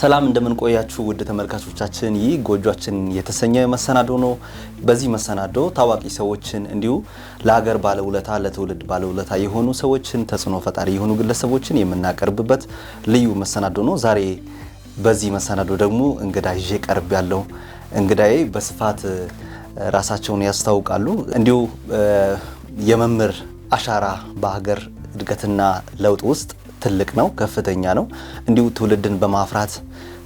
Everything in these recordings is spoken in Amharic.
ሰላም እንደምን ቆያችሁ ውድ ተመልካቾቻችን ይህ ጎጆአችን የተሰኘ መሰናዶ ነው በዚህ መሰናዶ ታዋቂ ሰዎችን እንዲሁ ለሀገር ባለውለታ ለትውልድ ባለውለታ የሆኑ ሰዎችን ተጽዕኖ ፈጣሪ የሆኑ ግለሰቦችን የምናቀርብበት ልዩ መሰናዶ ነው ዛሬ በዚህ መሰናዶ ደግሞ እንግዳ ይዤ ቀርብ ያለው እንግዳዬ በስፋት ራሳቸውን ያስተዋውቃሉ እንዲሁ የመምህር አሻራ በሀገር እድገትና ለውጥ ውስጥ ትልቅ ነው ከፍተኛ ነው እንዲሁ ትውልድን በማፍራት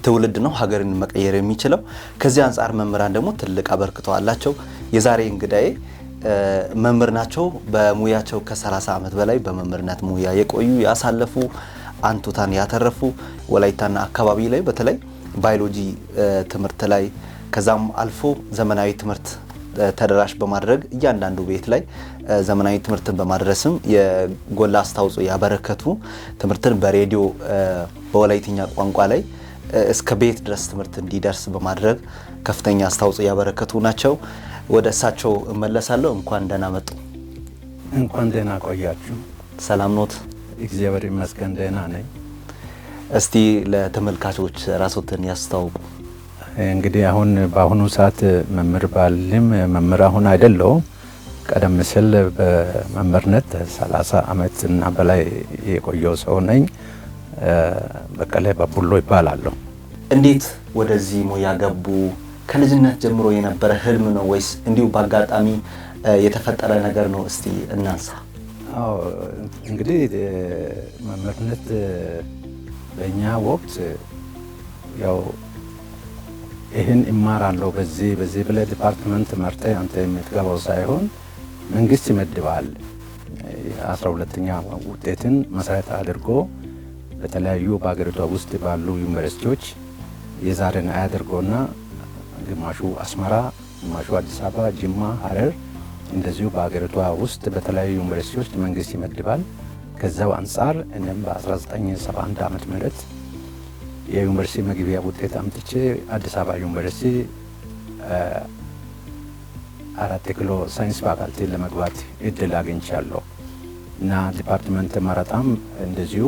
ትውልድ ነው ሀገርን መቀየር የሚችለው ከዚህ አንፃር መምህራን ደግሞ ትልቅ አበርክቶ አላቸው የዛሬ እንግዳዬ መምህር ናቸው በሙያቸው ከ30 ዓመት በላይ በመምህርነት ሙያ የቆዩ ያሳለፉ አንቱታን ያተረፉ ወላይታና አካባቢ ላይ በተለይ ባዮሎጂ ትምህርት ላይ ከዛም አልፎ ዘመናዊ ትምህርት ተደራሽ በማድረግ እያንዳንዱ ቤት ላይ ዘመናዊ ትምህርትን በማድረስም የጎላ አስተዋጽኦ ያበረከቱ ትምህርትን በሬዲዮ በወላይትኛ ቋንቋ ላይ እስከ ቤት ድረስ ትምህርት እንዲደርስ በማድረግ ከፍተኛ አስተዋጽኦ ያበረከቱ ናቸው ወደ እሳቸው እመለሳለሁ እንኳን ደህና መጡ እንኳን ደህና ቆያችሁ ሰላም ኖት እግዚአብሔር ይመስገን ደህና ነኝ እስቲ ለተመልካቾች ራስዎትን ያስተዋውቁ እንግዲህ አሁን በአሁኑ ሰዓት መምህር ባልም መምህር አሁን አይደለሁም ቀደም ሲል በመምህርነት 30 ዓመት እና በላይ የቆየው ሰው ነኝ በቀለ በቡሎ ይባላለሁ እንዴት ወደዚህ ሙያ ገቡ ከልጅነት ጀምሮ የነበረ ህልም ነው ወይስ እንዲሁ በአጋጣሚ የተፈጠረ ነገር ነው እስቲ እናንሳ አዎ እንግዲህ መምህርነት በእኛ ወቅት ያው ይህን ይማራለሁ በዚህ ብለ ዲፓርትመንት መርጠ አንተ የምትገባው ሳይሆን መንግስት ይመድባል 12ኛ ውጤትን መሰረት አድርጎ በተለያዩ በአገሪቷ ውስጥ ባሉ ዩኒቨርሲቲዎች የዛሬን አያድርጎና ግማሹ አስመራ ግማሹ አዲስ አበባ ጅማ ሐረር እንደዚሁ በአገሪቷ ውስጥ በተለያዩ ዩኒቨርሲቲዎች መንግስት ይመድባል ከዛው አንፃር እኔም በ1971 ዓመተ ምህረት የዩኒቨርሲቲ መግቢያ ውጤት አምጥቼ አዲስ አበባ ዩኒቨርሲቲ 4 ኪሎ ሳይንስ ፋካልቲ ለመግባት እድል አግኝቻለሁ እና ዲፓርትመንት መረጣም እንደዚሁ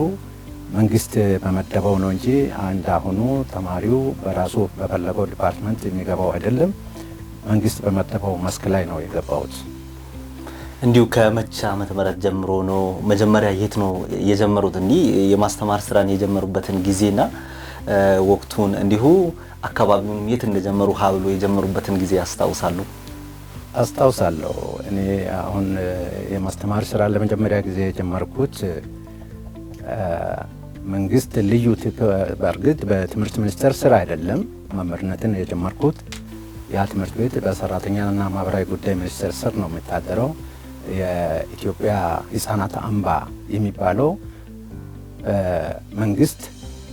መንግስት በመደበው ነው እንጂ አንድ አሁኑ ተማሪው በራሱ በፈለገው ዲፓርትመንት የሚገባው አይደለም መንግስት በመደበው መስክ ላይ ነው የገባሁት እንዲሁ ከመቼ ዓመተ ምህረት ጀምሮ ነው መጀመሪያ የት ነው የጀመሩት እንዴ የማስተማር ስራን የጀመሩበትን ጊዜና ወቅቱን እንዲሁ አካባቢውን የት እንደጀመሩ ሀብሎ የጀመሩበትን ጊዜ አስታውሳለሁ እኔ አሁን የማስተማር ስራ ለመጀመሪያ ጊዜ የጀመርኩት መንግስት ልዩ በርግጥ በትምህርት ሚኒስቴር ስራ አይደለም መምህርነትን የጀመርኩት ያ ትምህርት ቤት በሰራተኛና ማህበራዊ ጉዳይ ሚኒስቴር ስር ነው የሚታደረው የኢትዮጵያ ህፃናት አምባ የሚባለው መንግስት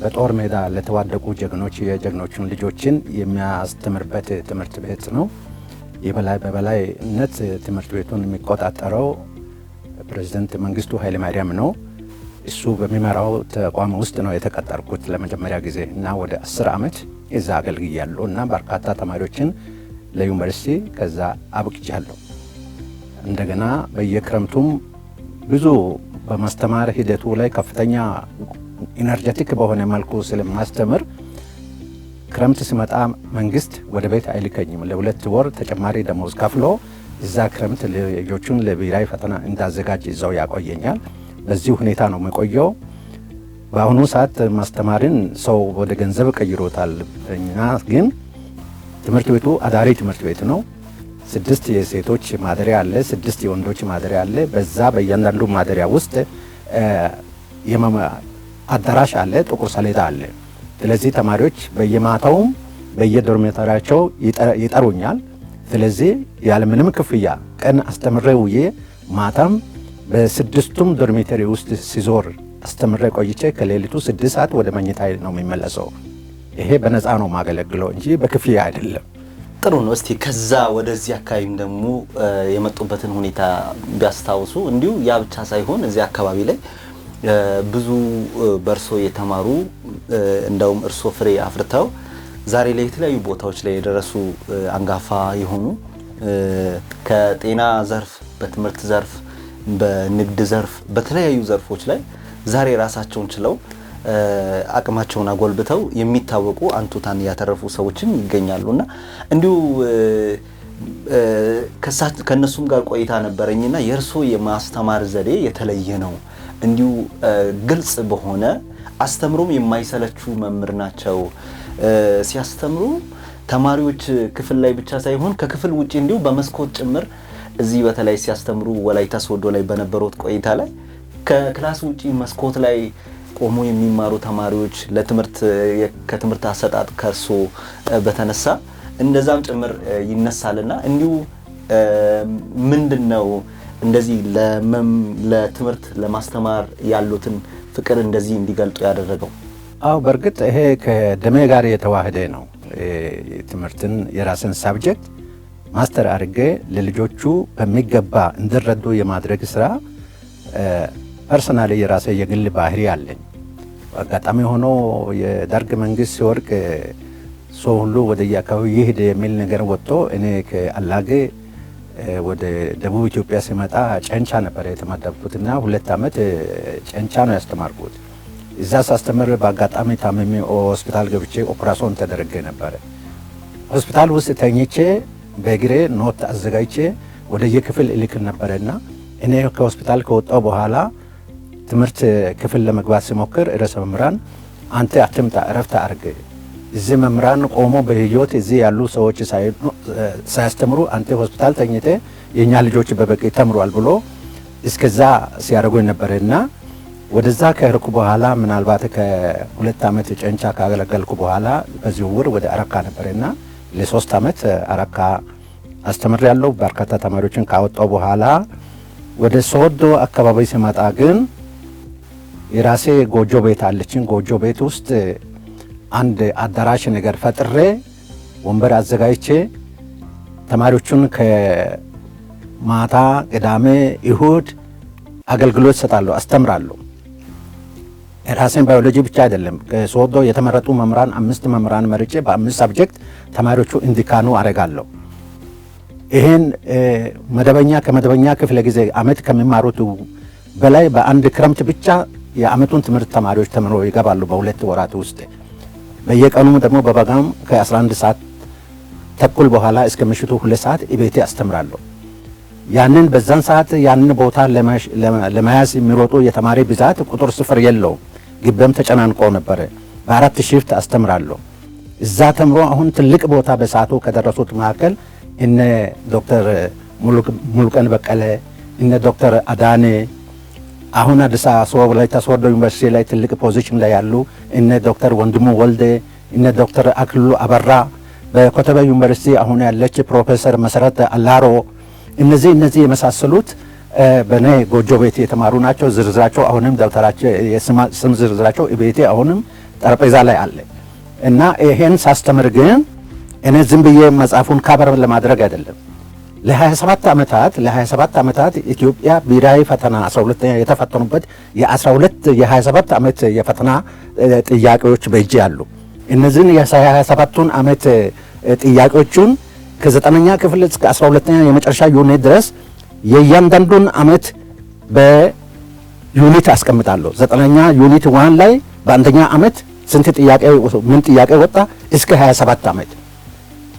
በጦር ሜዳ ለተዋደቁ ጀግኖች የጀግኖቹን ልጆችን የሚያስተምርበት ትምህርት ቤት ነው በበላይነት ትምህርት ቤቱን የሚቆጣጠረው ፕሬዝዳንት መንግስቱ ኃይለ ማርያም ነው እሱ በሚመራው ተቋም ውስጥ ነው የተቀጠርኩት ለመጀመሪያ ጊዜ እና ወደ 10 ዓመት እዛ አገልግያለሁ እና በርካታ ተማሪዎችን ለዩኒቨርሲቲ ከዛ አብቅቻለሁ እንደገና በየክረምቱም ብዙ በማስተማር ሂደቱ ላይ ከፍተኛ ኢነርጂቲክ በሆነ መልኩ ስለማስተምር ክረምት ሲመጣ መንግስት ወደ ቤት አይልከኝም ለሁለት ወር ተጨማሪ ደሞዝ ከፍሎ እዛ ክረምት ልጆቹን ለብሔራዊ ፈተና እንዳዘጋጅ እዛው ያቆየኛል በዚህ ሁኔታ ነው የምቆየው በአሁኑ ሰዓት ማስተማርን ሰው ወደ ገንዘብ ቀይሮታል እና ግን ትምህርት ቤቱ አዳሪ ትምህርት ቤት ነው 6 የሴቶች ማደሪያ አለ 6 የወንዶች ማደሪያ አለ በዛ በእያንዳንዱ ማደሪያ ውስጥ አዳራሽ አለ ጥቁር ሰሌዳ አለ ስለዚህ ተማሪዎች በየማታውም በየዶርሜተሪያቸው ይጠሩኛል ስለዚህ ያለ ምንም ክፍያ ቀን አስተምሬው ማታም በስድስቱም ዶርሜተሪ ውስጥ ሲዞር አስተምሬ ቆይቼ ከሌሊቱ 6 ሰዓት ወደ መኝታ ነው የሚመለሰው ይሄ በነፃ ነው ማገለግለው እንጂ በክፍያ አይደለም ጥሩ ነው እስቲ ከዛ ወደዚህ አካባቢም ደግሞ የመጡበትን ሁኔታ ቢያስታውሱ እንዲሁ ያ ብቻ ሳይሆን እዚህ አካባቢ ላይ ብዙ በርሶ የተማሩ እንደውም እርሶ ፍሬ አፍርተው ዛሬ ላይ የተለያዩ ቦታዎች ላይ የደረሱ አንጋፋ የሆኑ ከጤና ዘርፍ በትምህርት ዘርፍ በንግድ ዘርፍ በተለያዩ ዘርፎች ላይ ዛሬ ራሳቸውን ችለው አቅማቸውን አጎልብተው የሚታወቁ አንቱታን ያተረፉ ሰዎችም ይገኛሉና እንዲሁ ከነሱም ጋር ቆይታ ነበረኝና የእርሶ የማስተማር ዘዴ የተለየ ነው። እንዲሁ ግልጽ በሆነ አስተምሮም የማይሰለቹ መምህር ናቸው። ሲያስተምሩ ተማሪዎች ክፍል ላይ ብቻ ሳይሆን ከክፍል ውጪ እንዲሁ በመስኮት ጭምር እዚህ በተለይ ሲያስተምሩ ወላይታ ሶዶ ላይ በነበሩት ቆይታ ላይ ከክላስ ውጪ መስኮት ላይ ቆሞ የሚማሩ ተማሪዎች ከትምህርት አሰጣጥ ከርሶ በተነሳ እንደዛም ጭምር ይነሳልና እንዲሁ ምንድነው እንደዚህ ለትምህርት ለማስተማር ያሉትን ፍቅር እንደዚህ እንዲገልጡ ያደረገው? አው በርግጥ ይሄ ከደሜ ጋር የተዋህደ ነው። ትምህርትን የራስን ሳብጀክት ማስተር አድርጌ ለልጆቹ በሚገባ እንዲረዱ የማድረግ ስራ ፐርሰናሊ የራሴ የግል ባህሪ አለኝ። አጋጣሚ ሆኖ የደርግ መንግስት ሲወድቅ ሰው ሁሉ ወደ የአካባቢው ይሄድ የሚል ነገር ወጥቶ እኔ ከአላጌ ወደ ደቡብ ኢትዮጵያ ሲመጣ ጨንቻ ነበር የተመደብኩትና 2 ዓመት ጨንቻ ነው ያስተማርኩት። እዛ ሳስተምር በአጋጣሚ ታመሜ ሆስፒታል ገብቼ ኦፕራሲዮን ተደረገ ነበር። ሆስፒታል ውስጥ ተኝቼ በእግሬ ኖት አዘጋጅቼ ወደ የክፍል እልክ ነበርና እኔ ከሆስፒታል ከወጣው በኋላ ትምህርት ክፍል ለመግባት ሲሞክር ርዕሰ መምህራን አንተ አትምጣ እረፍት አድርግ፣ እዚህ መምህራን ቆሞ በህይወት እዚህ ያሉ ሰዎች ሳያስተምሩ አንተ ሆስፒታል ተኝተ የኛ ልጆች በበቂ ተምሯል ብሎ እስከዛ ሲያደርጉኝ ነበርና ወደዛ ከሄድኩ በኋላ ምናልባት ከ2 ዓመት ጨንቻ ካገለገልኩ በኋላ በዝውውር ወደ አረካ ነበርና ለ3 ዓመት አረካ አስተምሬያለሁ። በርካታ ተማሪዎችን ካወጣው በኋላ ወደ ሶዶ አካባቢ ሲመጣ ግን የራሴ ጎጆ ቤት አለችን። ጎጆ ቤት ውስጥ አንድ አዳራሽ ነገር ፈጥሬ ወንበር አዘጋጅቼ ተማሪዎቹን ከማታ ቅዳሜ እሁድ አገልግሎት ሰጣለሁ፣ አስተምራለሁ። ራሴን ባዮሎጂ ብቻ አይደለም ከሶዶ የተመረጡ መምህራን 5 መምህራን መርጬ በ5 ሳብጀክት ተማሪዎቹ እንዲካኑ አረጋለሁ። ይሄን መደበኛ ከመደበኛ ክፍለ ጊዜ አመት ከሚማሩት በላይ በአንድ ክረምት ብቻ የአመቱን ትምህርት ተማሪዎች ተምረው ይገባሉ በ2 ወራት ውስጥ። በየቀኑ ደግሞ በበጋም ከ11 ሰዓት ተኩል በኋላ እስከ ምሽቱ 2 ሰዓት ቤቴ አስተምራለሁ። ያንን በዛን ሰዓት ያንን ቦታ ለመያዝ የሚሮጡ የተማሪ ብዛት ቁጥር ስፍር የለውም። ግቤም ተጨናንቆ ነበር። በ4 ሽፍት አስተምራለሁ። እዛ ተምሮ አሁን ትልቅ ቦታ በሰዓቱ ከደረሱት መካከል እነ ዶክተር ሙሉቀን በቀለ፣ እነ ዶክተር አዳኔ አሁን አዲስ አበባ ላይ ሶዶ ዩኒቨርሲቲ ላይ ትልቅ ፖዚሽን ላይ ያሉ እነ ዶክተር ወንድሙ ወልዴ፣ እነ ዶክተር አክልሉ አበራ፣ በኮተቤ ዩኒቨርሲቲ አሁን ያለች ፕሮፌሰር መሰረት አላሮ፣ እነዚህ የመሳሰሉት በኔ ጎጆ ቤት የተማሩ ናቸው። ዝርዝራቸው አሁንም ደብተራቸው የስም ዝርዝራቸው ቤቴ አሁንም ጠረጴዛ ላይ አለ እና ይሄን ሳስተምር ግን እኔ ዝም ብዬ መጽሐፉን ካበር ለማድረግ አይደለም። ለ27 ዓመታት ኢትዮጵያ ብሔራዊ ፈተና 12ኛ የተፈተኑበት የ27 ዓመት የፈተና ጥያቄዎች በእጅ ያሉ እነዚህን የ27ቱን ዓመት ጥያቄዎቹን ከ9ኛ ክፍል እስከ 12ኛ የመጨረሻ ዩኒት ድረስ የእያንዳንዱን ዓመት በዩኒት አስቀምጣለሁ። 9ኛ ዩኒት 1 ላይ በአንደኛ ዓመት ስንት ጥያቄ ምን ጥያቄ ወጣ እስከ 27 ዓመት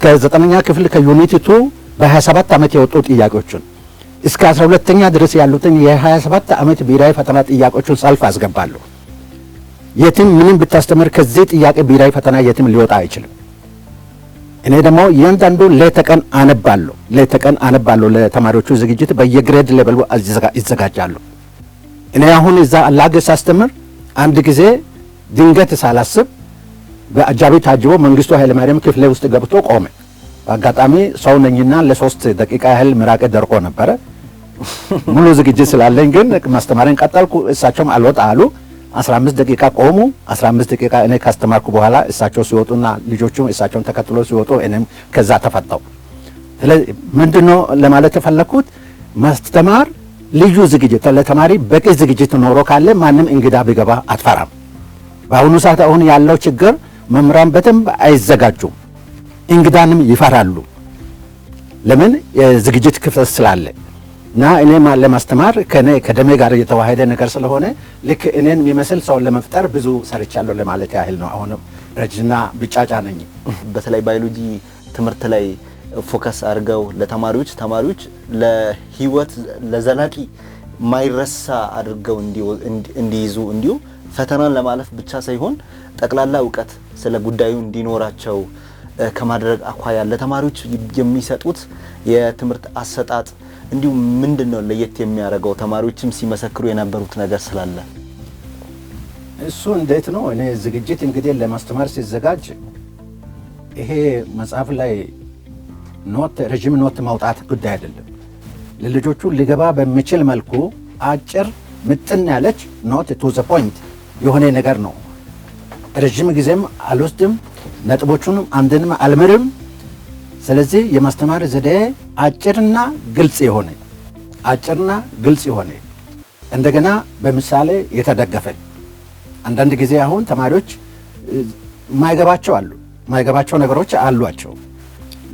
ከ9ኛ ክፍል ከዩኒት 2 በ27 ዓመት የወጡ ጥያቄዎችን እስከ 12ኛ ድረስ ያሉትን የ27 ዓመት ብሔራዊ ፈተና ጥያቄዎችን ሰልፍ አስገባለሁ። የትም ምንም ብታስተምር ከዚህ ጥያቄ ብሔራዊ ፈተና የትም ሊወጣ አይችልም። እኔ ደግሞ እያንዳንዱ ሌተቀን አነባለሁ። ለተማሪዎቹ ዝግጅት በየግሬድ ሌቨሉ ይዘጋጃሉ። እኔ አሁን እዛ አላገ ሳስተምር አንድ ጊዜ ድንገት ሳላስብ በአጃቢ ታጅቦ መንግስቱ ኃይለማርያም ክፍሌ ውስጥ ገብቶ ቆመ። በአጋጣሚ ሰው ነኝና ለ3 ደቂቃ ያህል ምራቄ ደርቆ ነበረ። ሙሉ ዝግጅት ስላለኝ ግን ማስተማሪያን ቀጠልኩ። እሳቸውም አልወጣ አሉ። 15 ደቂቃ ቆሙ። 15 ደቂቃ እኔ ካስተማርኩ በኋላ እሳቸው ሲወጡና ልጆቹም እሳቸውን ተከትሎ ሲወጡ እኔም ከዛ ተፈታው። ስለዚህ ምንድነው ለማለት የፈለኩት ማስተማር ልዩ ዝግጅት ለተማሪ በቂ ዝግጅት ኖሮ ካለ ማንም እንግዳ ቢገባ አትፈራም። በአሁኑ ሰዓት አሁን ያለው ችግር መምህራን በደንብ አይዘጋጁም፣ እንግዳንም ይፈራሉ። ለምን? የዝግጅት ክፍተት ስላለ። እና እኔ ለማስተማር ከደሜ ጋር የተዋሃደ ነገር ስለሆነ ልክ እኔን የሚመስል ሰው ለመፍጠር ብዙ ሰርቻለሁ ለማለት ያህል ነው። አሁንም ረጅና ቢጫጫ ነኝ። በተለይ ባዮሎጂ ትምህርት ላይ ፎከስ አድርገው ተማሪዎች ለህይወት ለዘላቂ ማይረሳ አድርገው እንዲይዙ እንዲሁ ፈተናን ለማለፍ ብቻ ሳይሆን ጠቅላላ እውቀት ስለ ጉዳዩ እንዲኖራቸው ከማድረግ አኳያ ለተማሪዎች የሚሰጡት የትምህርት አሰጣጥ እንዲሁ ምንድነው ለየት የሚያደርገው? ተማሪዎችም ሲመሰክሩ የነበሩት ነገር ስላለ እሱ እንዴት ነው? እኔ ዝግጅት እንግዲህ ለማስተማር ሲዘጋጅ ይሄ መጽሐፍ ላይ ረጅም ኖት ማውጣት ጉዳይ አይደለም። ለልጆቹ ሊገባ በሚችል መልኩ አጭር ምጥን ያለች ኖት ቱ ዘ ፖይንት የሆነ ነገር ነው። ረጅም ጊዜም አልወስድም፣ ነጥቦቹንም አንድንም አልምርም። ስለዚህ የማስተማር ዘዴ አጭርና ግልጽ የሆነ እንደገና በምሳሌ የተደገፈ። አንዳንድ ጊዜ አሁን ተማሪዎች ማይገባቸው ነገሮች አሏቸው።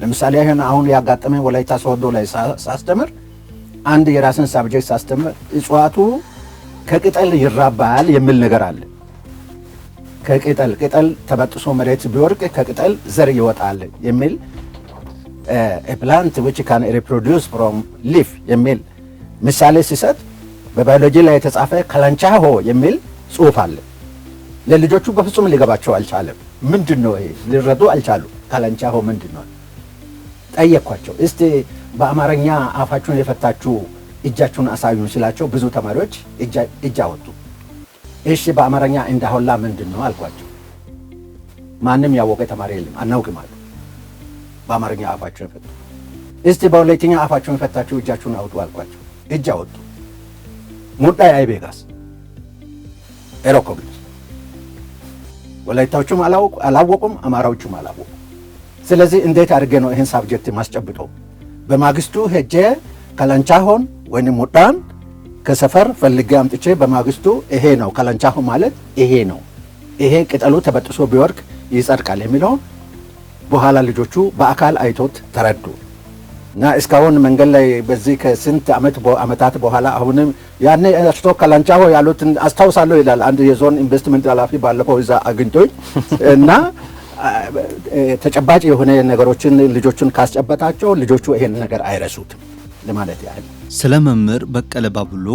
ለምሳሌ አሁን ያጋጠመኝ ወላይታ ሶዶ ላይ ሳስተምር አንድ የራስን ሳብጀክት ሳስተምር እጽዋቱ ከቅጠል ይራባል የሚል ነገር አለ። ቅጠል ተበጥሶ መሬት ቢወርቅ ከቅጠል ዘር ይወጣል የሚል a plant which can reproduce from leaf የሚል ምሳሌ ሲሰጥ በባዮሎጂ ላይ የተጻፈ ከላንቻሆ የሚል ጽሑፍ አለ። ለልጆቹ በፍጹም ሊገባቸው አልቻለም። ምንድነው ይሄ? ሊረዱ አልቻሉ። ከላንቻሆ ምንድነው? ጠየኳቸው። እስቲ በአማርኛ አፋችሁን የፈታችሁ እጃችሁን አሳዩን ሲላቸው ብዙ ተማሪዎች እጅ አወጡ። እሺ በአማርኛ እንዳሆላ ምንድነው አልኳቸው። ማንም ያወቀ ተማሪ የለም። አናውቅም አሉ። በአማርኛ አፋችሁን ፈቱ። እስቲ በሁለተኛ አፋችሁን ፈታችሁ እጃችሁን አውጡ አልኳቸው። እጅ አወጡ። ሙዳይ አይቤጋስ ኤሮኮግል ወላይታዎቹም አላወቁም፣ አማራዎቹም አላወቁም። ስለዚህ እንዴት አድርጌ ነው ይህን ሳብጀክት ማስጨብጠው? በማግስቱ ሄጄ ከላንቻሆን ወይንም ሙዳን ከሰፈር ፈልጌ አምጥቼ በማግስቱ ይሄ ነው ከላንቻሆ ማለት ይሄ ነው፣ ይሄ ቅጠሉ ተበጥሶ ቢወርቅ ይጸድቃል የሚለውን በኋላ ልጆቹ በአካል አይቶት ተረዱ። እና እስካሁን መንገድ ላይ በዚህ ከስንት ዓመታት በኋላ አሁንም ያኔ እርሶ ከላንቻሆ ያሉትን አስታውሳለሁ ይላል አንድ የዞን ኢንቨስትመንት ኃላፊ ባለፈው እዛ አግኝቶኝ እና ተጨባጭ የሆነ ነገሮችን ልጆቹን ካስጨበጣቸው ልጆቹ ይሄን ነገር አይረሱትም ለማለት ያህል። ስለ መምህር በቀለ ባቡሎ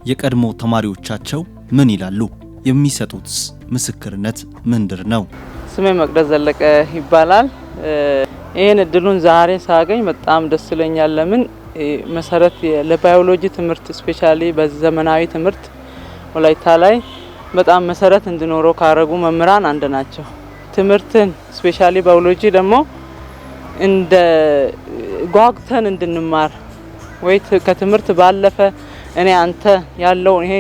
የቀድሞ ተማሪዎቻቸው ምን ይላሉ? የሚሰጡት ምስክርነት ምንድር ነው? ስሜ መቅደስ ዘለቀ ይባላል። ይሄን እድሉን ዛሬ ሳገኝ በጣም ደስ ይለኛል። ለምን መሰረት ለባዮሎጂ ትምህርት ስፔሻሊ በዘመናዊ ትምህርት ወላይታ ላይ በጣም መሰረት እንዲኖረው ካረጉ መምህራን አንድ ናቸው። ትምህርትን ስፔሻሊ ባዮሎጂ ደግሞ እንደ ጓጉተን እንድንማር ወይ ከትምህርት ባለፈ እኔ አንተ ያለው ይሄ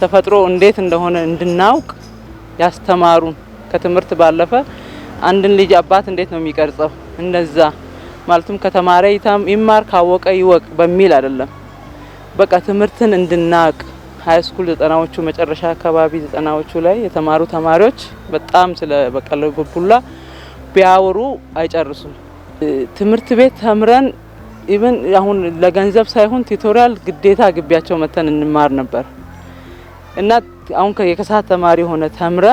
ተፈጥሮ እንዴት እንደሆነ እንድናውቅ ያስተማሩን። ከትምህርት ባለፈ አንድን ልጅ አባት እንዴት ነው የሚቀርጸው እንደዛ ማለትም ከተማረ ይማር ካወቀ ይወቅ በሚል አይደለም። በቃ ትምህርትን እንድናቅ ሃይ ስኩል 90ዎቹ መጨረሻ አካባቢ 90ዎቹ ላይ የተማሩ ተማሪዎች በጣም ስለ በቀለ ባቡሎ ቢያወሩ አይጨርሱም። ትምህርት ቤት ተምረን ኢቭን አሁን ለገንዘብ ሳይሆን ቲቶሪያል ግዴታ ግቢያቸው መተን እንማር ነበር እና አሁን የከሳት ተማሪ ሆነ ተምረ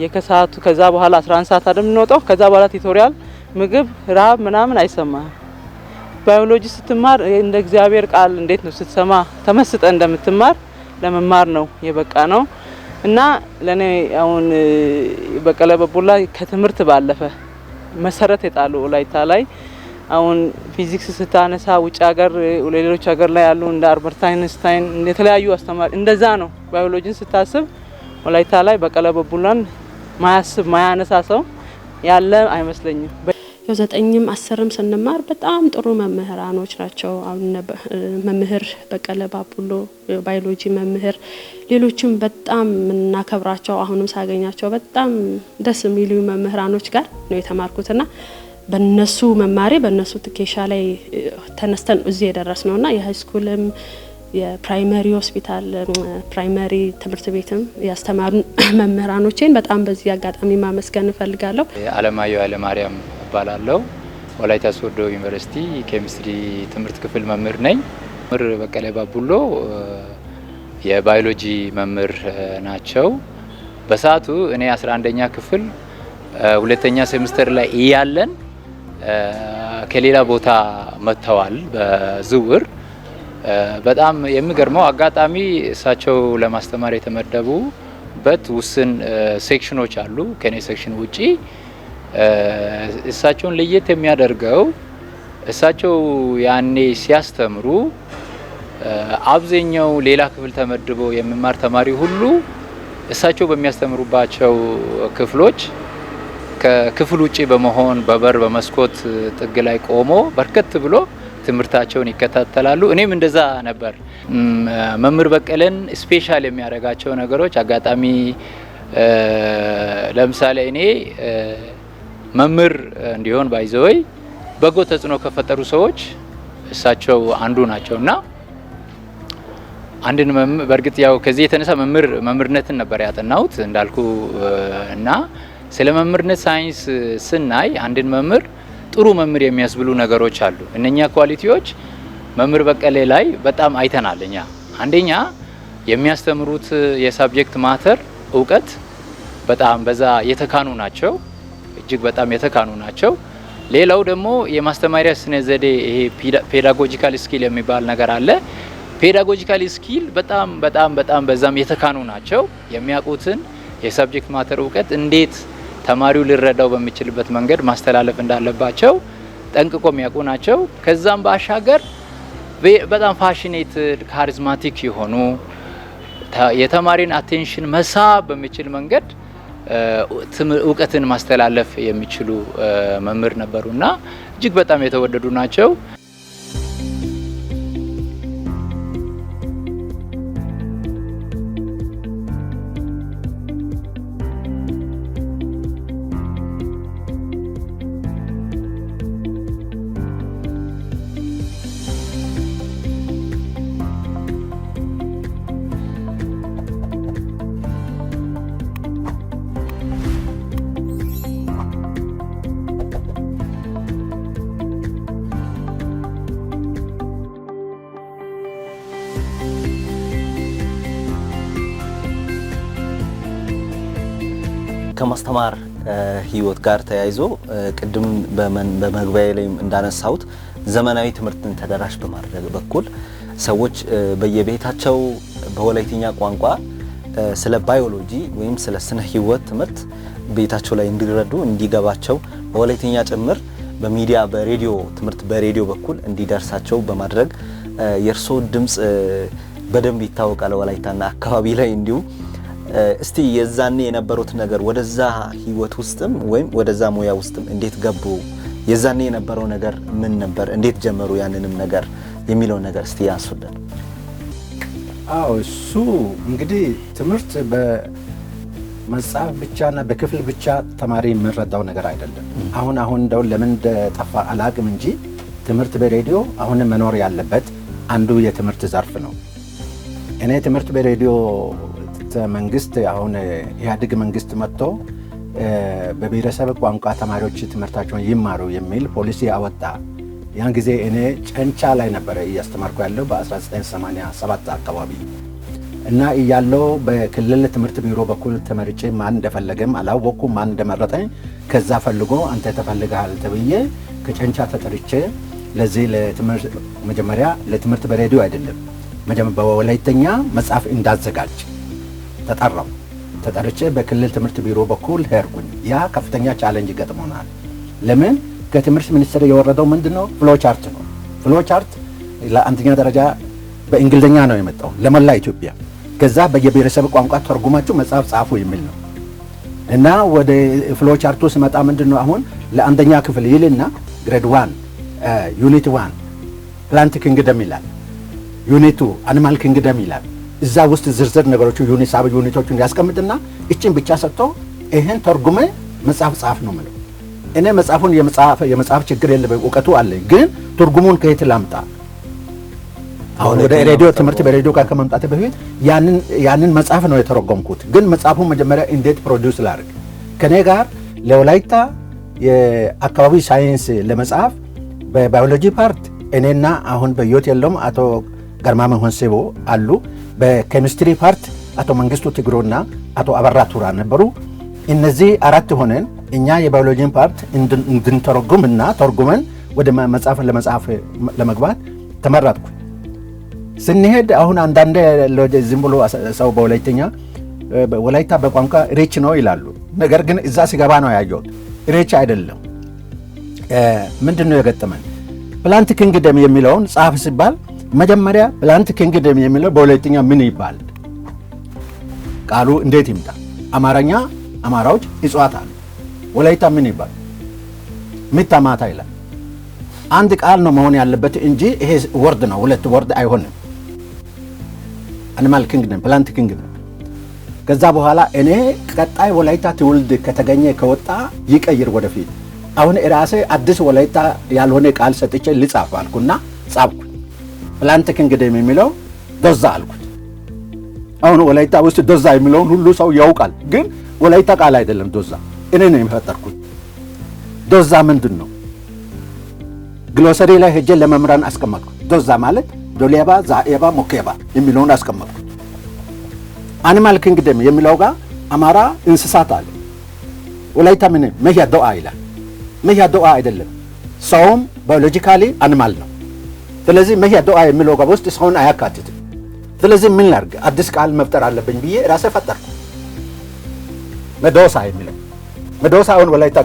የከሳቱ ከዛ በኋላ 11 ሰዓት አይደል የምንወጣው። ከዛ በኋላ ቲቶሪያል ምግብ ራብ ምናምን አይሰማህም። ባዮሎጂ ስትማር እንደ እግዚአብሔር ቃል እንዴት ነው ስትሰማ ተመስጠ እንደምትማር ለመማር ነው የበቃ ነው እና ለኔ አሁን በቀለ ባቡሎ ከትምህርት ባለፈ መሰረት የጣሉ ወላይታ ላይ አሁን ፊዚክስ ስታነሳ ውጭ ሀገር ሌሎች ሀገር ላይ ያሉ እንደ አልበርት አይንስታይን የተለያዩ አስተማሪ እንደዛ ነው። ባዮሎጂን ስታስብ ወላይታ ላይ በቀለ ባቡሎን ማያስብ ማያነሳ ሰው ያለ አይመስለኝም። የ9ም 10ም ስንማር በጣም ጥሩ መምህራኖች ናቸው። አሁን መምህር በቀለ ባቡሎ ባዮሎጂ መምህር፣ ሌሎችም በጣም እናከብራቸው አሁንም ሳገኛቸው በጣም ደስ የሚሉ መምህራኖች ጋር ነው የተማርኩትና በነሱ መማሪ በነሱ ትኬሻ ላይ ተነስተን እዚህ የደረስነውና የሃይ ስኩልም የፕራይመሪ ሆስፒታል ፕራይመሪ ትምህርት ቤትም ያስተማሩ መምህራኖቼን በጣም በዚህ አጋጣሚ ማመስገን እፈልጋለሁ። አለማየሁ ኃይለማርያም እባላለሁ። ወላይታ ሶዶ ዩኒቨርሲቲ ኬሚስትሪ ትምህርት ክፍል መምህር ነኝ። መምህር በቀለ ባቡሎ የባዮሎጂ መምህር ናቸው። በሰዓቱ እኔ 11ኛ ክፍል ሁለተኛ ሴሚስተር ላይ እያለን ከሌላ ቦታ መጥተዋል በዝውውር። በጣም የሚገርመው አጋጣሚ እሳቸው ለማስተማር የተመደቡበት ውስን ሴክሽኖች አሉ ከኔ ሴክሽን ውጪ። እሳቸውን ለየት የሚያደርገው እሳቸው ያኔ ሲያስተምሩ አብዛኛው ሌላ ክፍል ተመድቦ የሚማር ተማሪ ሁሉ እሳቸው በሚያስተምሩባቸው ክፍሎች ከክፍል ውጪ በመሆን በበር በመስኮት ጥግ ላይ ቆሞ በርከት ብሎ ትምህርታቸውን ይከታተላሉ። እኔም እንደዛ ነበር። መምህር በቀለን ስፔሻል የሚያደርጋቸው ነገሮች አጋጣሚ ለምሳሌ እኔ መምህር እንዲሆን ባይዘወይ በጎ ተጽዕኖ ከፈጠሩ ሰዎች እሳቸው አንዱ ናቸውና አንድን መምህር በእርግጥ ያው ከዚህ የተነሳ መምህርነትን ነበር ያጠናሁት እንዳልኩ እና ስለ መምህርነት ሳይንስ ስናይ አንድን መምህር ጥሩ መምህር የሚያስብሉ ነገሮች አሉ። እነኛ ኳሊቲዎች መምህር በቀለ ላይ በጣም አይተናል። እኛ አንደኛ የሚያስተምሩት የሳብጀክት ማተር እውቀት በጣም በዛ የተካኑ ናቸው፣ እጅግ በጣም የተካኑ ናቸው። ሌላው ደግሞ የማስተማሪያ ስነ ዘዴ ይሄ ፔዳጎጂካል ስኪል የሚባል ነገር አለ። ፔዳጎጂካል ስኪል በጣም በጣም በጣም በዛም የተካኑ ናቸው። የሚያውቁትን የሳብጀክት ማተር እውቀት እንዴት ተማሪው ሊረዳው በሚችልበት መንገድ ማስተላለፍ እንዳለባቸው ጠንቅቆ የሚያውቁ ናቸው። ከዛም ባሻገር በጣም ፋሽኔትድ ካሪዝማቲክ የሆኑ የተማሪን አቴንሽን መሳብ በሚችል መንገድ እውቀትን ማስተላለፍ የሚችሉ መምህር ነበሩና እጅግ በጣም የተወደዱ ናቸው። ከማስተማር ህይወት ጋር ተያይዞ ቅድም በመግቢያ ላይ እንዳነሳሁት ዘመናዊ ትምህርትን ተደራሽ በማድረግ በኩል ሰዎች በየቤታቸው በወላይትኛ ቋንቋ ስለ ባዮሎጂ ወይም ስለ ስነ ህይወት ትምህርት ቤታቸው ላይ እንዲረዱ እንዲገባቸው በወላይትኛ ጭምር በሚዲያ በሬዲዮ ትምህርት በሬዲዮ በኩል እንዲደርሳቸው በማድረግ የእርሶ ድምጽ በደንብ ይታወቃል ወላይታና አካባቢ ላይ እንዲሁ እስቲ የዛኔ የነበሩት ነገር ወደዛ ህይወት ውስጥም ወይም ወደዛ ሙያ ውስጥም እንዴት ገቡ? የዛኔ የነበረው ነገር ምን ነበር? እንዴት ጀመሩ ያንንም ነገር የሚለው ነገር እስቲ ያንሱልን። አዎ እሱ እንግዲህ ትምህርት በመጽሐፍ ብቻና በክፍል ብቻ ተማሪ የሚረዳው ነገር አይደለም። አሁን እንደው ለምን እንደጠፋ አላቅም እንጂ ትምህርት በሬዲዮ አሁን መኖር ያለበት አንዱ የትምህርት ዘርፍ ነው። እኔ ትምህርት በሬዲዮ መንግስት አሁን ኢህአዴግ መንግስት መጥቶ በብሔረሰብ ቋንቋ ተማሪዎች ትምህርታቸውን ይማሩ የሚል ፖሊሲ አወጣ። ያን ጊዜ እኔ ጨንቻ ላይ ነበረ እያስተማርኩ ያለው በ1987 አካባቢ እና እያለው በክልል ትምህርት ቢሮ በኩል ተመርጬ ማን እንደፈለገም አላወቅኩም፣ ማን እንደመረጠኝ። ከዛ ፈልጎ አንተ ተፈልገሃል ተብዬ ከጨንቻ ተጠርቼ ለዚህ ለትምህርት መጀመሪያ ለትምህርት በሬዲዮ አይደለም በወላይተኛ መጽሐፍ እንዳዘጋጅ ተጠራው። ተጠርቼ በክልል ትምህርት ቢሮ በኩል ሄድኩኝ። ያ ከፍተኛ ቻሌንጅ ገጥሞናል። ለምን ከትምህርት ሚኒስቴር የወረደው ምንድነው? ፍሎ ቻርት ነው። ፍሎ ቻርት ለአንደኛ ደረጃ በእንግሊዝኛ ነው የመጣው ለመላ ኢትዮጵያ። ከዛ በየብሔረሰብ ቋንቋ ተርጉማችሁ መጽሐፍ ጻፉ የሚል ነው እና ወደ ፍሎ ቻርቱ ሲመጣ ምንድነው አሁን ለአንደኛ ክፍል ይልና ግሬድ 1 ዩኒት 1 ፕላንት ኪንግደም ይላል፣ ዩኒት 2 አኒማል ኪንግደም ይላል። እዛ ውስጥ ዝርዝር ነገሮች ዩኒቶቹን ያስቀምጥና እችን ብቻ ሰጥቶ ይሄን ተርጉመ መጽሐፍ ጻፍ ነው ማለት። እኔ መጽሐፉን የመጽሐፍ ችግር የለብኝ እውቀቱ አለኝ፣ ግን ትርጉሙን ከየት ላምጣ? አሁን ወደ ሬዲዮ ትምህርት በሬዲዮ ጋር ከመምጣት በፊት ያንን መጽሐፍ ነው የተረጎምኩት። ግን መጽሐፉን መጀመሪያ እንዴት ፕሮዲውስ ላድርግ? ከኔ ጋር ለወላይታ የአካባቢ ሳይንስ ለመጽሐፍ በባዮሎጂ ፓርት እኔና አሁን በህይወት የለውም አቶ ገርማሜ ሆንሴቦ አሉ። በኬሚስትሪ ፓርት አቶ መንግስቱ ትግሮና አቶ አበራ ቱራ ነበሩ። እነዚህ አራት ሆነን እኛ የባዮሎጂን ፓርት እንድንተረጉምና ተርጉመን ወደ መጽሐፍ ለመግባት ተመረጥኩ። ስንሄድ አሁን አንዳንድ ዝም ብሎ ሰው በወላይተኛ ወላይታ በቋንቋ ሬች ነው ይላሉ። ነገር ግን እዛ ሲገባ ነው ያየሁት ሬች አይደለም። ምንድን ነው የገጠመን? ፕላንት ኪንግደም የሚለውን ጻፍ ሲባል መጀመሪያ ፕላንት ኪንግደም የሚለው በወላይተኛ ምን ይባል? ቃሉ እንዴት ይምጣ? አማርኛ አማራዎች እጽዋት አሉ። ወላይታ ምን ይባል? ሚታማታ ይላል። አንድ ቃል ነው መሆን ያለበት እንጂ ይሄ ወርድ ነው፣ ሁለት ወርድ አይሆንም። አኒማል ኪንግደም፣ ፕላንት ኪንግደም። ከዛ በኋላ እኔ ቀጣይ ወላይታ ትውልድ ከተገኘ ከወጣ ይቀይር ወደፊት። አሁን ራሴ አዲስ ወላይታ ያልሆነ ቃል ሰጥቼ ልጻፍ አልኩና ጻፍኩ። ፕላንት ኪንግደም የሚለው ዶዛ አልኩት። አሁን ወላይታ ውስጥ ዶዛ የሚለውን ሁሉ ሰው ያውቃል፣ ግን ወላይታ ቃል አይደለም ዶዛ። እኔ ነው የፈጠርኩት። ዶዛ ምንድን ነው? ግሎሰሪ ላይ ሄጄ ለመምህራን አስቀመጥኩ። ዶዛ ማለት ዶሌባ፣ ዛኤባ፣ ሞኬባ የሚለውን አስቀመጥኩ። አኒማል ኪንግደም የሚለው ጋር አማራ እንስሳት አለ። ወላይታ ምን መያ ዶአ ይላል። መያ ዶአ አይደለም፣ ሰውም ባዮሎጂካሊ አኒማል ነው። ስለዚህ መያ ዶአ የሚለው ጋር ውስጥ ሰውን አያካትትም። ስለዚህ ምን ላድርግ? አዲስ ቃል መፍጠር አለብኝ ብዬ ራሴ ፈጠርኩ። መዶሳ የሚለው መዶሳ አሁን ወላይታ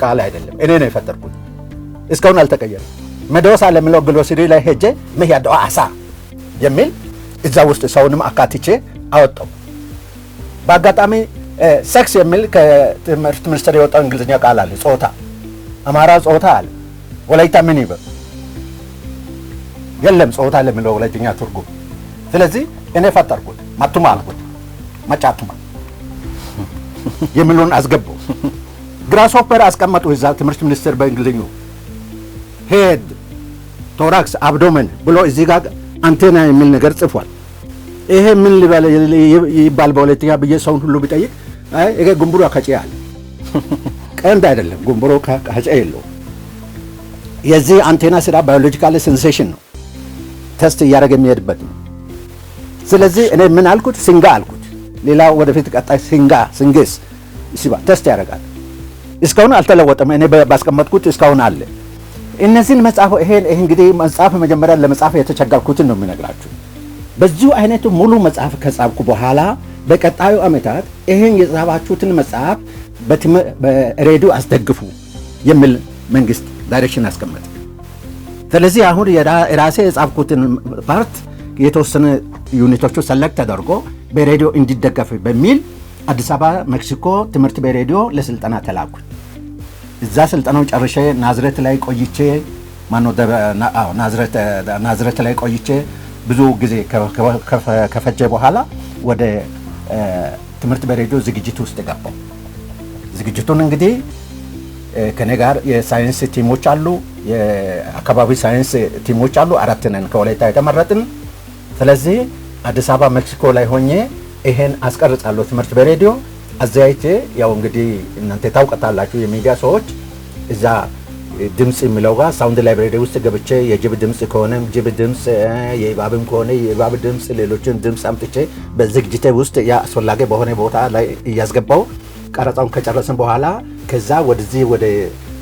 ቃል አይደለም፣ እኔ ነው የፈጠርኩት። እስካሁን አልተቀየረም። መዶሳ ለሚለው ግሎሰሪ ላይ ሄጄ መያ ዶአ አሳ የሚል እዛ ውስጥ ሰውንም አካትቼ አወጣው። በአጋጣሚ ሴክስ የሚል ከትምህርት ሚኒስቴር የወጣው እንግሊዝኛ ቃል አለ። ጾታ አማራ ጾታ አለ። ወላይታ ምን ይበል? የለም ጾታ ለሚለው ወላይተኛ ትርጉም። ስለዚህ እኔ ፈጠርኩት። ማቱማ አልኩት። መጫቱማ የሚለውን አስገባው። ግራስሆፐር አስቀመጡ እዛ ትምህርት ሚኒስቴር በእንግሊዝኛው ሄድ፣ ቶራክስ፣ አብዶመን ብሎ እዚህ ጋር አንቴና የሚል ነገር ጽፏል። ይሄ ምን ይባል በወላይተኛ ብዬ ሰውን ሁሉ ቢጠይቅ ይሄ ጉንቡሮ ከጨ አለ። ቀንድ አይደለም፣ ጉንቡሮ ከጨ የለው። የዚህ አንቴና ስራ ባዮሎጂካል ሴንሴሽን ነው፣ ቴስት እያደረገ የሚሄድበት ነው። ስለዚህ እኔ ምን አልኩት? ሲንጋ አልኩት። ሌላ ወደፊት ቀጣይ ሲንጌስ ቴስት ያደርጋል። እስካሁን አልተለወጠም። እኔ ባስቀመጥኩት እስካሁን አለ። እነዚህን መጽሐፍ ይሄን እንግዲህ መጽሐፍ መጀመሪያ ለመጽሐፍ የተቸገርኩትን ነው የሚነግራችሁ። በዚሁ አይነቱ ሙሉ መጽሐፍ ከጻፍኩ በኋላ በቀጣዩ ዓመታት ይሄን የጻፋችሁትን መጽሐፍ በሬዲዮ አስደግፉ የሚል መንግስት ዳይሬክሽን አስቀመጠ። ስለዚህ አሁን የራሴ የጻፍኩትን ፓርት የተወሰነ ዩኒቶቹ ሰለክት ተደርጎ በሬዲዮ እንዲደገፍ በሚል አዲስ አበባ ሜክሲኮ ትምህርት በሬዲዮ ለስልጠና ተላኩ። እዛ ስልጠናው ጨርሼ ናዝሬት ላይ ቆይቼ ናዝሬት ላይ ቆይቼ ብዙ ጊዜ ከፈጀ በኋላ ወደ ትምህርት በሬዲዮ ዝግጅት ውስጥ ገባው። ዝግጅቱን እንግዲህ ከኔ ጋር የሳይንስ ቲሞች አሉ፣ የአካባቢ ሳይንስ ቲሞች አሉ። 4 ነን ከወላይታ የተመረጥን። ስለዚህ አዲስ አበባ ሜክሲኮ ላይ ሆኜ ይሄን አስቀርጻለሁ ትምህርት በሬዲዮ አዘያይቼ። ያው እንግዲህ እናንተ ታውቃላችሁ የሚዲያ ሰዎች፣ እዛ ድምጽ የሚለው ጋር ሳውንድ ላይብራሪ ውስጥ ገብቼ የጅብ ድምጽ ከሆነ ጅብ ድምጽ፣ የእባብም ከሆነ የእባብ ድምጽ፣ ሌሎችን ድምጽ አምጥቼ በዝግጅቴ ውስጥ ያ አስፈላጊ በሆነ ቦታ ላይ እያስገባው ቀረጻውን ከጨረስን በኋላ ከዛ ወደዚህ ወደ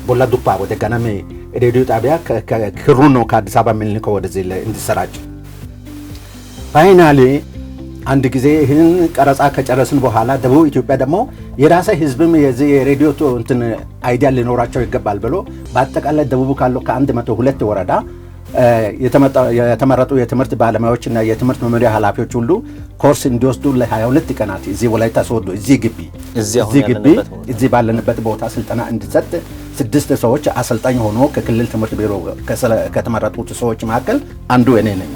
ቦላ ዱፓ ወደ ገናሜ ሬዲዮ ጣቢያ ክሩ ነው ከአዲስ አበባ የምንልከው ወደዚህ እንዲሰራጭ። ፋይናሊ አንድ ጊዜ ይህን ቀረጻ ከጨረስን በኋላ ደቡብ ኢትዮጵያ ደግሞ የራሴ ህዝብም የዚህ የሬዲዮ እንትን አይዲያ ሊኖራቸው ይገባል ብሎ በአጠቃላይ ደቡብ ካለው ከ102 ወረዳ የተመረጡ የትምህርት ባለሙያዎችና የትምህርት መምሪያ ኃላፊዎች ሁሉ ኮርስ እንዲወስዱ ለ22 ቀናት እዚህ ወላይታ ሶዶ እዚህ ባለንበት ቦታ ስልጠና እንዲሰጥ 6 ሰዎች አሰልጣኝ ሆኖ ከክልል ትምህርት ቢሮ ከተመረጡት ሰዎች መካከል አንዱ እኔ ነኝ።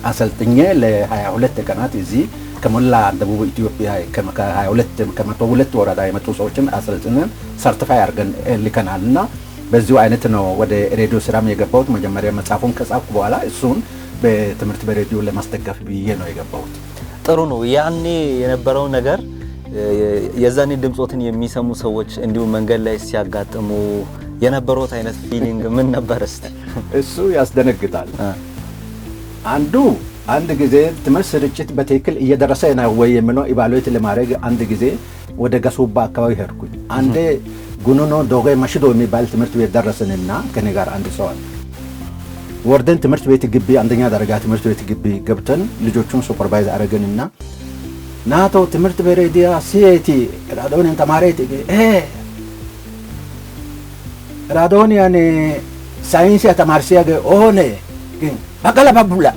አሰልጥኜ ለ22 ቀናት እዚህ ከሞላ ደቡብ ኢትዮጵያ ከ102 ወረዳ የመጡ ሰዎችን አሰልጥነን ሰርቲፋይ አድርገን ልከናልና በዚሁ አይነት ነው ወደ ሬዲዮ ስራም የገባሁት። መጀመሪያ መጽሐፉን ከጻፍኩ በኋላ እሱን በትምህርት በሬዲዮ ለማስደገፍ ብዬ ነው የገባሁት። ጥሩ ነው። ያኔ የነበረው ነገር የዛኔ ድምጾትን የሚሰሙ ሰዎች እንዲሁ መንገድ ላይ ሲያጋጥሙ የነበሩት አይነት ፊሊንግ ምን ነበር? እስቲ እሱ ያስደነግጣል። አንዱ አንድ ጊዜ ትምህርት ስርጭት በትክክል እየደረሰ ነው ወይ የሚለው ኢቫሉዌት ለማድረግ አንድ ጊዜ ወደ ገሱባ አካባቢ ሄድኩኝ። አንዴ ጉኑኖ ዶጌ መሽዶ የሚባል ትምህርት ቤት ደረስንና ከኔ ጋር አንድ ሰው አለ። ወርደን ትምህርት ቤት ግቢ አንደኛ ደረጃ ትምህርት ቤት ግቢ ገብተን ልጆቹን ሱፐርቫይዝ አረገንና ናቶ ትምህርት በሬዲያ ሲቲ ራዶን ተማሪት ራዶን ያኔ ሳይንስ ተማርሲያ ኦኔ ግን በቀለ ባቡላ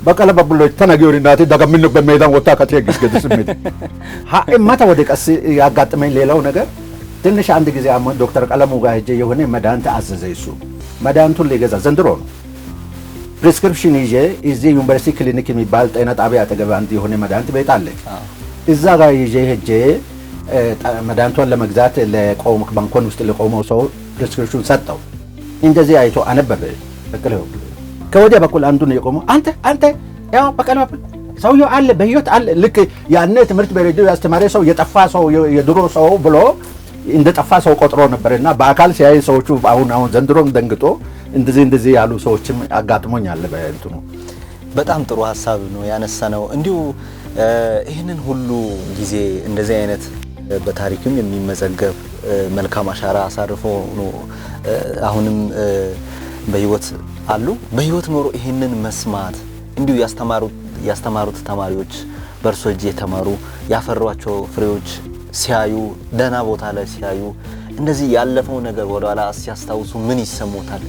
በቀለ ባቡላ ተናገሪ ናቴ ዳግምን በሜዳን ወጣ ከትየግስ ገድስምት ማታ ወደ ቀስ ያጋጥመኝ ሌላው ነገር ትንሽ አንድ ጊዜ አሞን ዶክተር ቀለሙ ጋር ሄጄ የሆነ መድኃኒት አዘዘ። እሱ መድኃኒቱን ሊገዛ ዘንድሮ ነው ፕሪስክሪፕሽን ይዤ እዚህ ዩኒቨርሲቲ ክሊኒክ የሚባል ጤና ጣቢያ አጠገብ አንድ የሆነ መድኃኒት ቤት አለ። እዛ ጋር ይዤ ሄጄ መድኃኒቱን ለመግዛት ለቆም ባንኮን ውስጥ ለቆመው ሰው ፕሪስክሪፕሽን ሰጠው። እንደዚህ አይቶ አነበበ። በቀለው ከወዲያ በኩል አንዱን የቆመው አንተ ያው በቀለ ሰውየው አለ በህይወት አለ። ልክ ያኔ ትምህርት በሬዲዮ ያስተማረ ሰው የጠፋ ሰው የድሮ ሰው ብሎ እንደጠፋ ሰው ቆጥሮ ነበርና በአካል ሲያይ ሰዎቹ አሁን ዘንድሮም ደንግጦ እንደዚህ ያሉ ሰዎችም አጋጥሞኛል። በእንትኑ በጣም ጥሩ ሀሳብ ነው ያነሳነው። እንዲሁ ይህንን ሁሉ ጊዜ እንደዚህ አይነት በታሪክም የሚመዘገብ መልካም አሻራ አሳርፎ ነው አሁንም በህይወት አሉ። በህይወት ኖሮ ይህንን መስማት እንዲሁ ያስተማሩት ተማሪዎች በእርሶ እጅ የተማሩ ያፈሯቸው ፍሬዎች ሲያዩ ደህና ቦታ ላይ ሲያዩ እንደዚህ ያለፈው ነገር ወደኋላ ሲያስታውሱ ምን ይሰሙታል?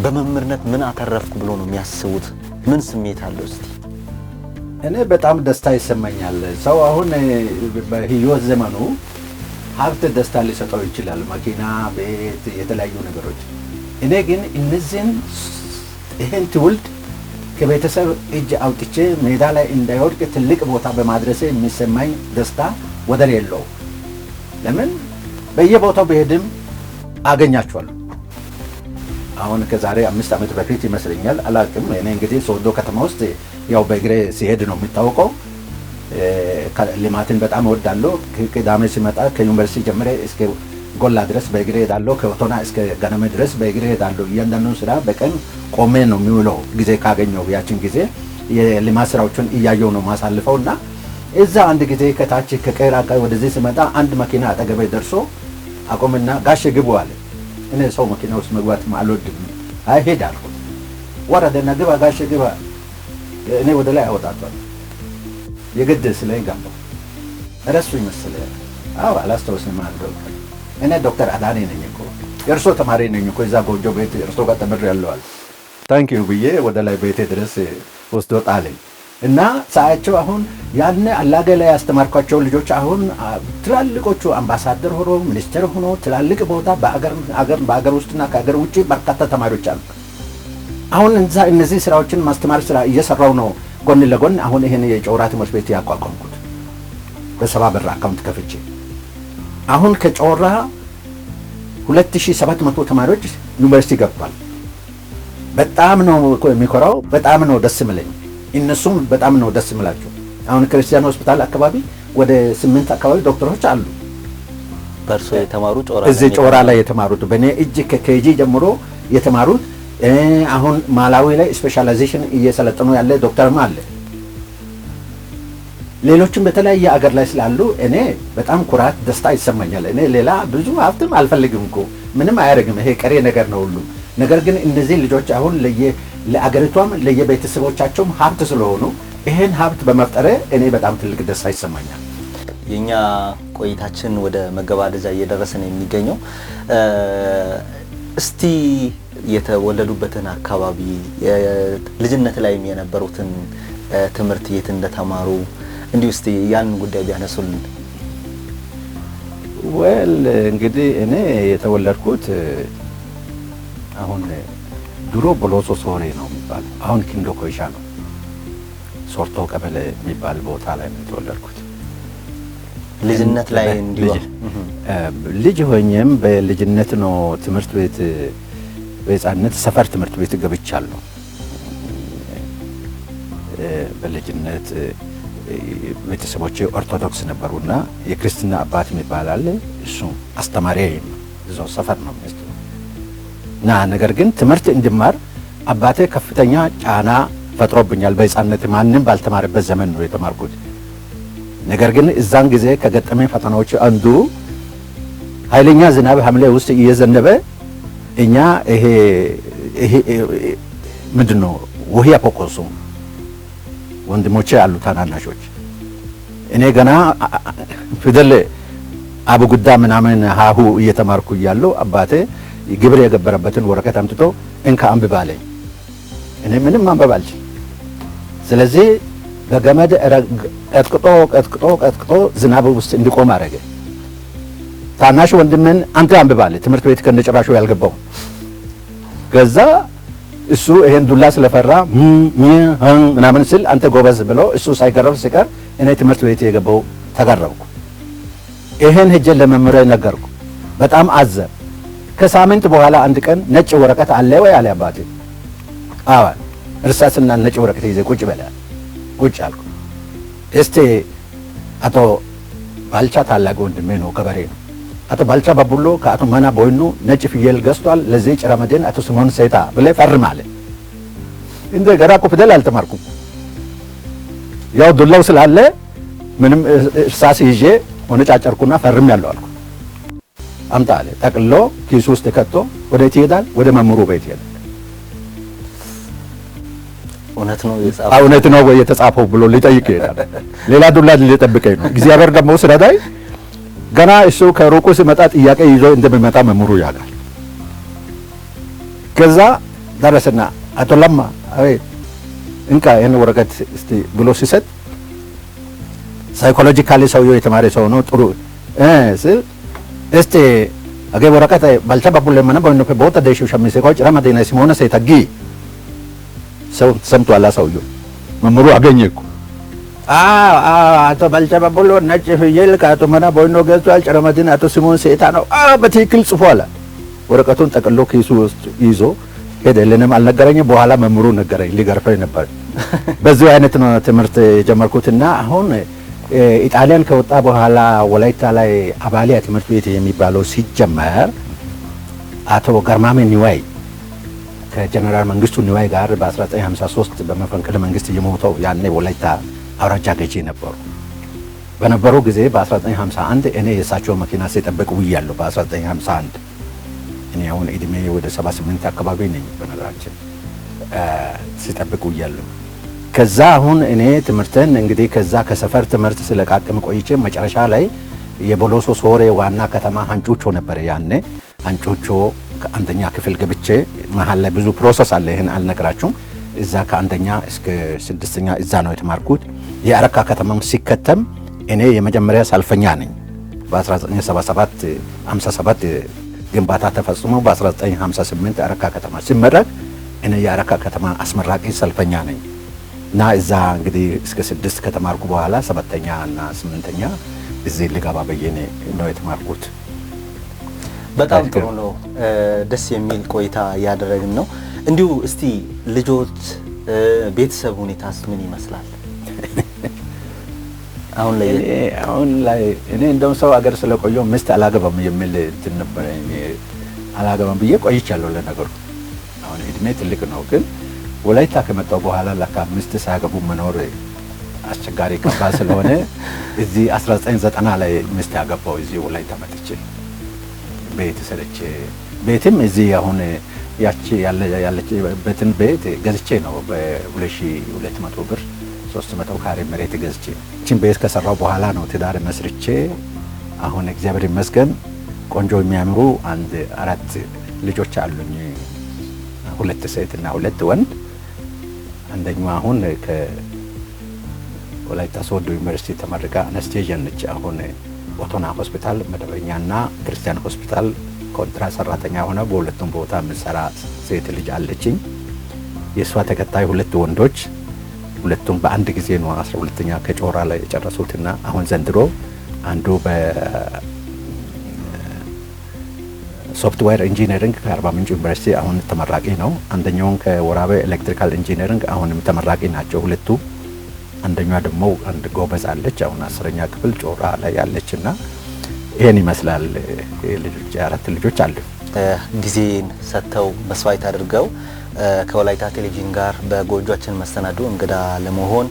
በመምህርነት ምን አተረፍኩ ብሎ ነው የሚያስቡት? ምን ስሜት አለው? እስቲ እኔ በጣም ደስታ ይሰማኛል። ሰው አሁን በህይወት ዘመኑ ሀብት ደስታ ሊሰጠው ይችላል፣ መኪና፣ ቤት፣ የተለያዩ ነገሮች። እኔ ግን እነዚህን ይህን ትውልድ ከቤተሰብ እጅ አውጥቼ ሜዳ ላይ እንዳይወድቅ ትልቅ ቦታ በማድረሴ የሚሰማኝ ደስታ ወደር የለው። ለምን በየቦታው በሄድም አገኛቸዋለሁ። አሁን ከዛሬ 5 ዓመት በፊት ይመስለኛል አላውቅም። እኔ እንግዲህ ሶዶ ከተማ ውስጥ ያው በእግሬ ሲሄድ ነው የሚታወቀው። ልማትን በጣም እወዳለሁ። ቅዳሜ ሲመጣ ከዩኒቨርሲቲ ጀምሬ እስከ ጎላ ድረስ በእግሬ ሄዳለሁ። ከኦቶና እስከ ገነመ ድረስ በእግሬ ሄዳለሁ። እያንዳንዱን ስራ በቀን ቆሜ ነው የሚውለው። ጊዜ ካገኘው ያችን ጊዜ የልማት ስራዎችን እያየው ነው ማሳልፈው እና እዛ አንድ ጊዜ ከታች ከቀራ ወደዚህ ሲመጣ አንድ መኪና አጠገቤ ደርሶ አቆምና ጋሼ ግቡ አለ። እኔ ሰው መኪና ውስጥ መግባት አልወድም። አይ ሄድ አልኩት። ወረደና ግባ ጋሼ ግባ። እኔ ወደ ላይ አወጣቷል። የግድ ስለኝ ገባሁ። እረሱ ይመስለኛል። አዎ አላስታውስም። እኔ ዶክተር አዳኔ ነኝ እኮ የእርሶ ተማሪ ነኝ እኮ እዛ ጎጆ ቤት እርሶ ጋር ተምሬያለሁ አለ። ታንኪዩ ብዬ ወደ ላይ ቤቴ ድረስ ወስዶ ጣለኝ እና ሳያቸው አሁን ያኔ አላገ ላይ ያስተማርኳቸው ልጆች አሁን ትላልቆቹ አምባሳደር ሆኖ ሚኒስትር ሆኖ ትላልቅ ቦታ በአገር ውስጥና ከአገር ውጭ በርካታ ተማሪዎች አሉ። አሁን እነዚህ ስራዎችን ማስተማር ስራ እየሰራው ነው ጎን ለጎን። አሁን ይሄን የጮራ ትምህርት ቤት ያቋቋምኩት በ70 ብር አካውንት ከፍቼ አሁን ከጮራ 2700 ተማሪዎች ዩኒቨርሲቲ ገብቷል። በጣም ነው የሚኮራው። በጣም ነው ደስ የሚለኝ። እነሱም በጣም ነው ደስ የሚላቸው። አሁን ክርስቲያን ሆስፒታል አካባቢ ወደ 8 አካባቢ ዶክተሮች አሉ በእርሶ የተማሩ እዚህ ጮራ ላይ የተማሩት በእኔ እጅ ከኬጂ ጀምሮ የተማሩት። አሁን ማላዊ ላይ ስፔሻላይዜሽን እየሰለጠኑ ያለ ዶክተርም አለ። ሌሎችም በተለያየ አገር ላይ ስላሉ እኔ በጣም ኩራት ደስታ ይሰማኛል። እኔ ሌላ ብዙ ሀብትም አልፈልግም እኮ ምንም አያደርግም። ይሄ ቀሪ ነገር ነው ሁሉ ነገር። ግን እነዚህ ልጆች አሁን ለአገሪቷም ለየቤተሰቦቻቸውም ሀብት ስለሆኑ ይሄን ሀብት በመፍጠሬ እኔ በጣም ትልቅ ደስታ ይሰማኛል። የኛ ቆይታችን ወደ መገባደጃ እየደረሰ ነው የሚገኘው። እስቲ የተወለዱበትን አካባቢ ልጅነት ላይ የነበሩትን ትምህርት የት እንደተማሩ እንዲሁ እስቲ ያን ጉዳይ ቢያነሱልን። ወል እንግዲህ እኔ የተወለድኩት አሁን ድሮ ቦሎሶ ሶሬ ነው የሚባል አሁን ኪንዶ ኮይሻ ነው። ሶርቶ ቀበሌ የሚባል ቦታ ላይ ነው የተወለድኩት። ልጅነት ላይ እንዲሁ ልጅ ሆኜም በልጅነት ነው ትምህርት ቤት በህፃንነት ሰፈር ትምህርት ቤት ገብቻለሁ። በልጅነት ቤተሰቦቼ ኦርቶዶክስ ነበሩና የክርስትና አባት የሚባል አለ። እሱ አስተማሪ እዛው ሰፈር ነው እና ነገር ግን ትምህርት እንድማር አባቴ ከፍተኛ ጫና ፈጥሮብኛል። በሕፃንነት ማንም ባልተማረበት ዘመን ነው የተማርኩት። ነገር ግን እዛን ጊዜ ከገጠመኝ ፈተናዎች አንዱ ኃይለኛ ዝናብ ሐምሌ ውስጥ እየዘነበ እኛ ይሄ ምንድነው ውሂ አፖቆሱ ወንድሞቼ አሉ ታናናሾች፣ እኔ ገና ፊደል አብጉዳ ምናምን ሀሁ እየተማርኩ እያለሁ አባቴ ግብር የገበረበትን ወረቀት አምጥቶ እንካ አንብብ አለኝ። እኔ ምንም ማንበብ አልችልም። ስለዚህ በገመድ ቀጥቅጦ ዝናብ ውስጥ እንዲቆም አደረገ። ታናሽ ወንድምን አንተ አንብብ አለ፣ ትምህርት ቤት ከነጭራሹ ያልገባው። ከዛ እሱ ይሄን ዱላ ስለፈራ ምናምን ስል አንተ ጎበዝ ብሎ እሱ ሳይገረፍ ሲቀር እኔ ትምህርት ቤት የገባው ተገረብኩ። ይሄን ሄጄ ለመምህሬ ነገርኩ። በጣም አዘን። ከሳምንት በኋላ አንድ ቀን ነጭ ወረቀት አለ ወይ አለ አባቴ። አዎ እርሳስና ነጭ ወረቀት ይዘህ ቁጭ በል። ቁጭ አልኩ። እስቲ አቶ ባልቻ ታላቅ ወንድሜ ነው፣ ገበሬ ነው። አቶ ባልቻ ባቡሎ ከአቶ መና ቦይኑ ነጭ ፍየል ገዝቷል፣ ለዚህ ጭረመዴን አቶ ስምዖን ሴታ ብለህ ፈርም አለ። እንደገና እኮ ፊደል አልተማርኩም። ያው ዱላው ስላለ ምንም እርሳስ ይዤ ሆነጫጨርኩና ፈርም ያለው አልኩ። አምጣ አለ። ጠቅሎ ኪሱ ውስጥ ከቶ ወዴት ይሄዳል? ወደ መምህሩ ቤት ይሄዳል። እውነት ነው ወይ የተጻፈው ብሎ ሊጠይቅ ይሄዳል። ሌላ ዱላ ሊጠብቀኝ ነው። እግዚአብሔር ደግሞ ስለዳይ ገና እሱ ከሩቁ ሲመጣ ጥያቄ ይዞ እንደሚመጣ መምህሩ ያውቃል። ከዛ ደረሰና አቶ ለማ አቤት እንካ ይሄን ወረቀት እስቲ ብሎ ሲሰጥ ሳይኮሎጂካሊ ሰውየው የተማረ ሰው ነው። ጥሩ ስል እስቲ አገ ወረቀት ባልቻ ባቡለ ማና በእነሱ ቦታ ደሹ ሸሚሴ ቆጭ ረመዴና ሲሞነ ሰይታጊ ሰው ሰምቷል። ሰውየው መምህሩ አገኘኩ። አቶ ባልቻ ባቡሎ ነጭ ፍየል ከአቶ መና በእነሱ ገዝቷል፣ ጭረመዴን አቶ ሲሞን ሴታ ነው በትክክል ጽፏል። ወረቀቱን ጠቅሎ ኪሱ ውስጥ ይዞ ሄደ። ለኔም አልነገረኝም። በኋላ መምህሩ ነገረኝ። ሊገርፈኝ ነበር። በዚህ አይነት ነው ትምህርት የጀመርኩትና አሁን ኢጣሊያን ከወጣ በኋላ ወላይታ ላይ አባሊያ ትምህርት ቤት የሚባለው ሲጀመር አቶ ገርማሜ ኒዋይ ከጀነራል መንግስቱ ኒዋይ ጋር በ1953 በመፈንቅለ መንግስት የሞተው ያኔ ወላይታ አውራጃ ገዢ ነበሩ። በነበረው ጊዜ በ1951 እኔ የእሳቸው መኪና ሲጠብቅ ውያለሁ። በ1951 እኔ አሁን እድሜ ወደ 78 አካባቢ ነኝ። በነገራችን ሲጠብቅ ውያለሁ። ከዛ አሁን እኔ ትምህርትን እንግዲህ ከዛ ከሰፈር ትምህርት ስለቃቅም ቆይቼ መጨረሻ ላይ የቦሎሶ ሶሬ ዋና ከተማ አንጮቾ ነበር። ያኔ አንጮቾ ከአንደኛ ክፍል ገብቼ መሀል ላይ ብዙ ፕሮሰስ አለ፣ ይሄን አልነግራችሁም። እዛ ከአንደኛ እስከ ስድስተኛ እዛ ነው የተማርኩት። የአረካ ከተማም ሲከተም እኔ የመጀመሪያ ሰልፈኛ ነኝ። በ1977 57 ግንባታ ተፈጽሞ በ1958 አረካ ከተማ ሲመረቅ እኔ የአረካ ከተማ አስመራቂ ሰልፈኛ ነኝ። እና እዛ እንግዲህ እስከ 6 ከተማርኩ በኋላ 7ኛ እና 8ኛ እዚህ ልገባ በየኔ ነው የተማርኩት። በጣም ጥሩ ነው። ደስ የሚል ቆይታ ያደረግን ነው። እንዲሁ እስቲ ልጆች ቤተሰብ ሁኔታስ ምን ይመስላል? አሁን ላይ እኔ እንደውም ሰው አገር ስለቆየው ሚስት አላገባም የሚል እንትን ነበር። አላገባም ብዬ ቆይቻለሁ። ለነገሩ አሁን እድሜ ትልቅ ነው፣ ግን ወላይታ ከመጣው በኋላ ለካ ሚስት ሳያገቡ መኖር አስቸጋሪ ከባድ ስለሆነ እዚህ 1990 ላይ ሚስት ያገባው እዚህ ወላይታ መጥቼ ቤት ሰርቼ ቤትም እዚህ አሁን ያቺ ያለችበትን ቤት ገዝቼ ነው በ2200 ብር 300 ካሬ መሬት ገዝቼ እቺን ቤት ከሰራው በኋላ ነው ትዳር መስርቼ አሁን እግዚአብሔር ይመስገን ቆንጆ የሚያምሩ 4 ልጆች አሉኝ። 2 ሴት እና 2 ወንድ። አንደኛው አሁን ከወላይታ ሶዶ ዩኒቨርሲቲ ተመርቃ አነስቴዥን ነች። አሁን ኦቶና ሆስፒታል መደበኛና ክርስቲያን ሆስፒታል ኮንትራት ሰራተኛ ሆነ በሁለቱም ቦታ የምትሰራ ሴት ልጅ አለችኝ። የሷ ተከታይ 2 ወንዶች፣ ሁለቱም በአንድ ጊዜ ነው 12ኛ ከጮራ ላይ የጨረሱትና አሁን ዘንድሮ አንዱ በሶፍትዌር ኢንጂነሪንግ ከአርባ ምንጭ ዩኒቨርሲቲ አሁን ተመራቂ ነው። አንደኛውን ከወራቤ ኤሌክትሪካል ኢንጂነሪንግ አሁንም ተመራቂ ናቸው ሁለቱ። አንደኛዋ ደግሞ አንድ ጎበዝ አለች አሁን 10ኛ ክፍል ጮራ ላይ ያለችና ይሄን ይመስላል። ልጆች 4 ልጆች አሉ። ጊዜን ሰጥተው መስዋዕት አድርገው ከወላይታ ቴሌቪዥን ጋር በጎጆአችን መሰናዶ እንግዳ ለመሆን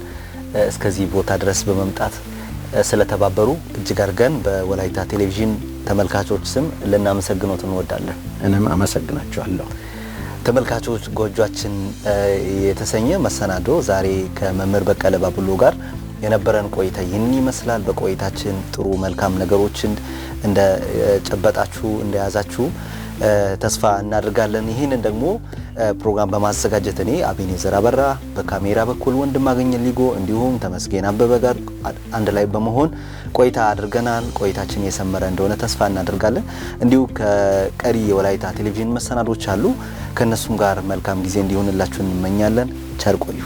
እስከዚህ ቦታ ድረስ በመምጣት ስለተባበሩ እጅግ አድርገን በወላይታ ቴሌቪዥን ተመልካቾች ስም ልናመሰግኖት እንወዳለን። እኔም አመሰግናችኋለሁ። ተመልካቾች ጎጆአችን የተሰኘ መሰናዶ ዛሬ ከመምህር በቀለ ባቡሎ ጋር የነበረን ቆይታ ይህን ይመስላል። በቆይታችን ጥሩ መልካም ነገሮችን እንደ ጨበጣችሁ እንደያዛችሁ ተስፋ እናደርጋለን። ይህንን ደግሞ ፕሮግራም በማዘጋጀት እኔ አቤኔዘር አበራ፣ በካሜራ በኩል ወንድማገኝ ሊጎ እንዲሁም ተመስገን አበበ ጋር አንድ ላይ በመሆን ቆይታ አድርገናል። ቆይታችን የሰመረ እንደሆነ ተስፋ እናደርጋለን። እንዲሁ ከቀሪ የወላይታ ቴሌቪዥን መሰናዶች አሉ። ከነሱም ጋር መልካም ጊዜ እንዲሆንላችሁ እንመኛለን። ቸር ቆዩ።